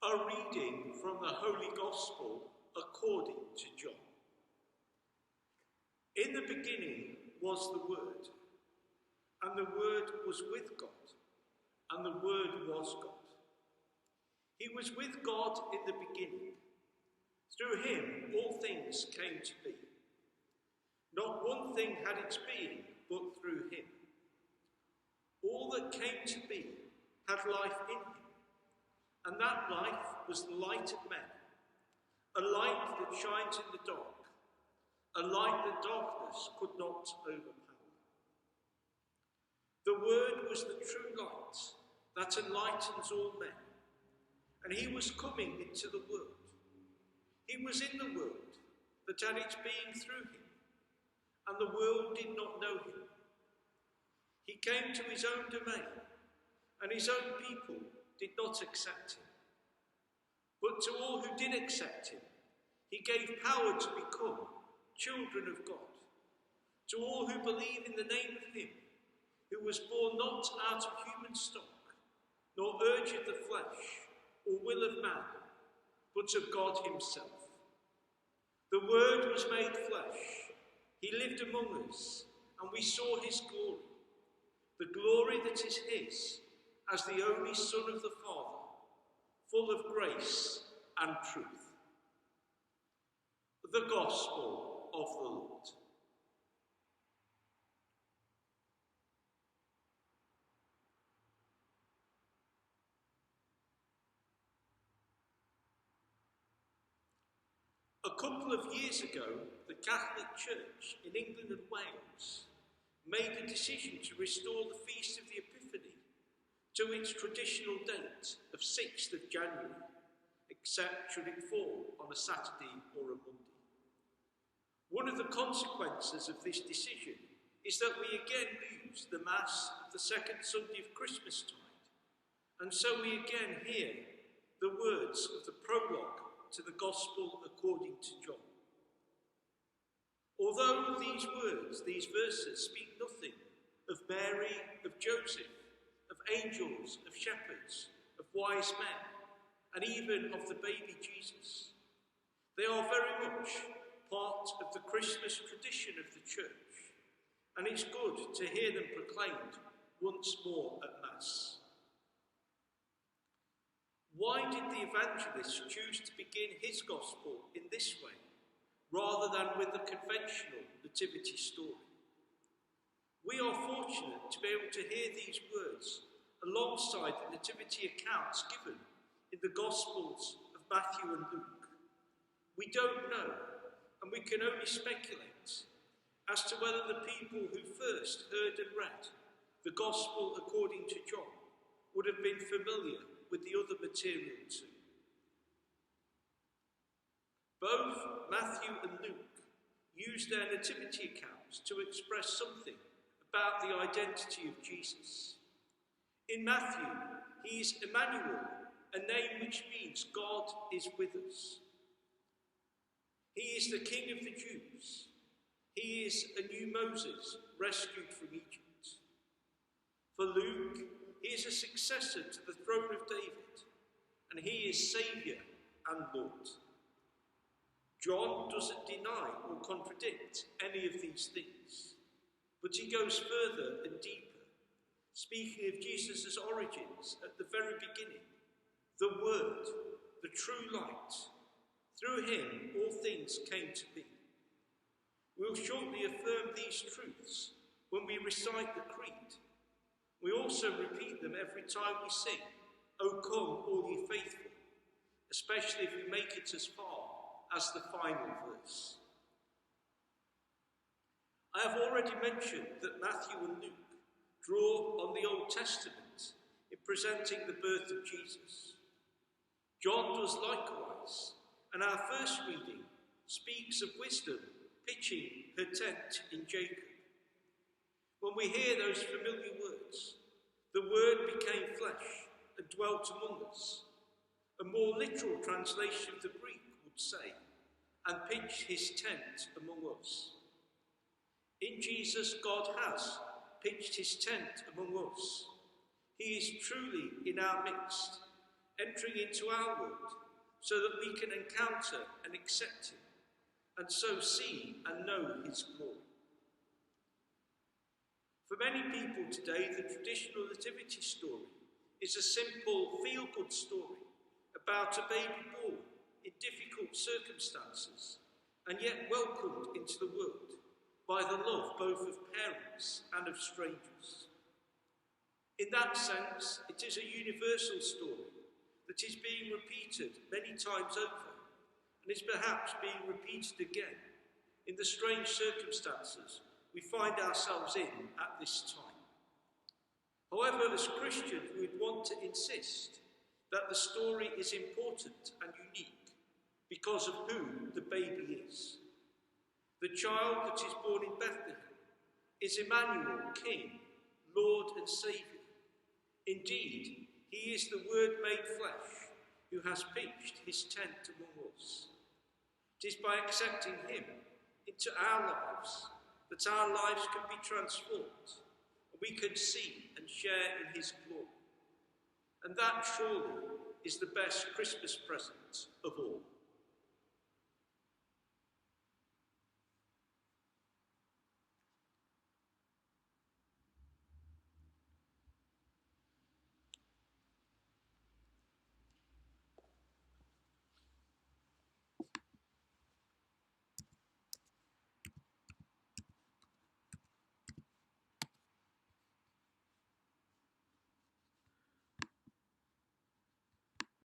A reading from the Holy Gospel according to John. In the beginning was the Word, and the Word was with God, and the Word was God. He was with God in the beginning. Through him all things came to be. Not one thing had its being but through him. All that came to be had life in him, and that life was the light of men, a light that shines in the dark, a light that darkness could not overpower. The Word was the true light that enlightens all men, and he was coming into the world. He was in the world that had its being through him, and the world did not know him. He came to his own domain, and his own people did not accept him. But to all who did accept him, he gave power to become children of God. To all who believe in the name of him, who was born not out of human stock, nor urge of the flesh, or will of man, but of God himself. The Word was made flesh. He lived among us, and we saw his glory, the glory that is his, as the only Son of the Father, full of grace and truth. The Gospel of the Lord. A couple of years ago, the Catholic Church in England and Wales made a decision to restore the Feast of the Epiphany to its traditional date of 6th of January, except should it fall on a Saturday or a Monday. One of the consequences of this decision is that we again lose the Mass of the second Sunday of Christmastide, and so we again hear the words of the prologue to the Gospel according to John. Although these words, these verses, speak nothing of Mary, of Joseph, of angels, of shepherds, of wise men, and even of the baby Jesus, they are very much part of the Christmas tradition of the Church, and it's good to hear them proclaimed once more at Mass. Why did the evangelist choose to begin his gospel in this way, rather than with the conventional nativity story? We are fortunate to be able to hear these words alongside the nativity accounts given in the Gospels of Matthew and Luke. We don't know, and we can only speculate as to whether the people who first heard and read the Gospel according to John would have been familiar with the other material too. Both Matthew and Luke use their nativity accounts to express something about the identity of Jesus. In Matthew, he is Emmanuel, a name which means God is with us. He is the King of the Jews. He is a new Moses rescued from Egypt. For Luke, he is a successor to the throne of David, and he is Saviour and Lord. John doesn't deny or contradict any of these things, but he goes further and deeper, speaking of Jesus' origins at the very beginning, the Word, the true light. Through him all things came to be. We'll shortly affirm these truths when we recite the Creed. We also repeat them every time we sing, "O come, all ye faithful," especially if we make it as far as the final verse. I have already mentioned that Matthew and Luke draw on the Old Testament in presenting the birth of Jesus. John does likewise, and our first reading speaks of wisdom pitching her tent in Jacob. When we hear those familiar words, the Word became flesh and dwelt among us. A more literal translation of the Greek would say, and pitched his tent among us. In Jesus, God has pitched his tent among us. He is truly in our midst, entering into our world so that we can encounter and accept him, and so see and know his glory. For many people today, the traditional nativity story is a simple feel-good story about a baby born in difficult circumstances and yet welcomed into the world by the love both of parents and of strangers. In that sense, it is a universal story that is being repeated many times over and is perhaps being repeated again in the strange circumstances we find ourselves in at this time. However, as Christians, we would want to insist that the story is important and unique because of who the baby is. The child that is born in Bethlehem is Emmanuel, King, Lord and Saviour. Indeed, he is the Word made flesh who has pitched his tent among us. It is by accepting him into our lives that our lives can be transformed and we can see and share in his glory. And that surely is the best Christmas present of all.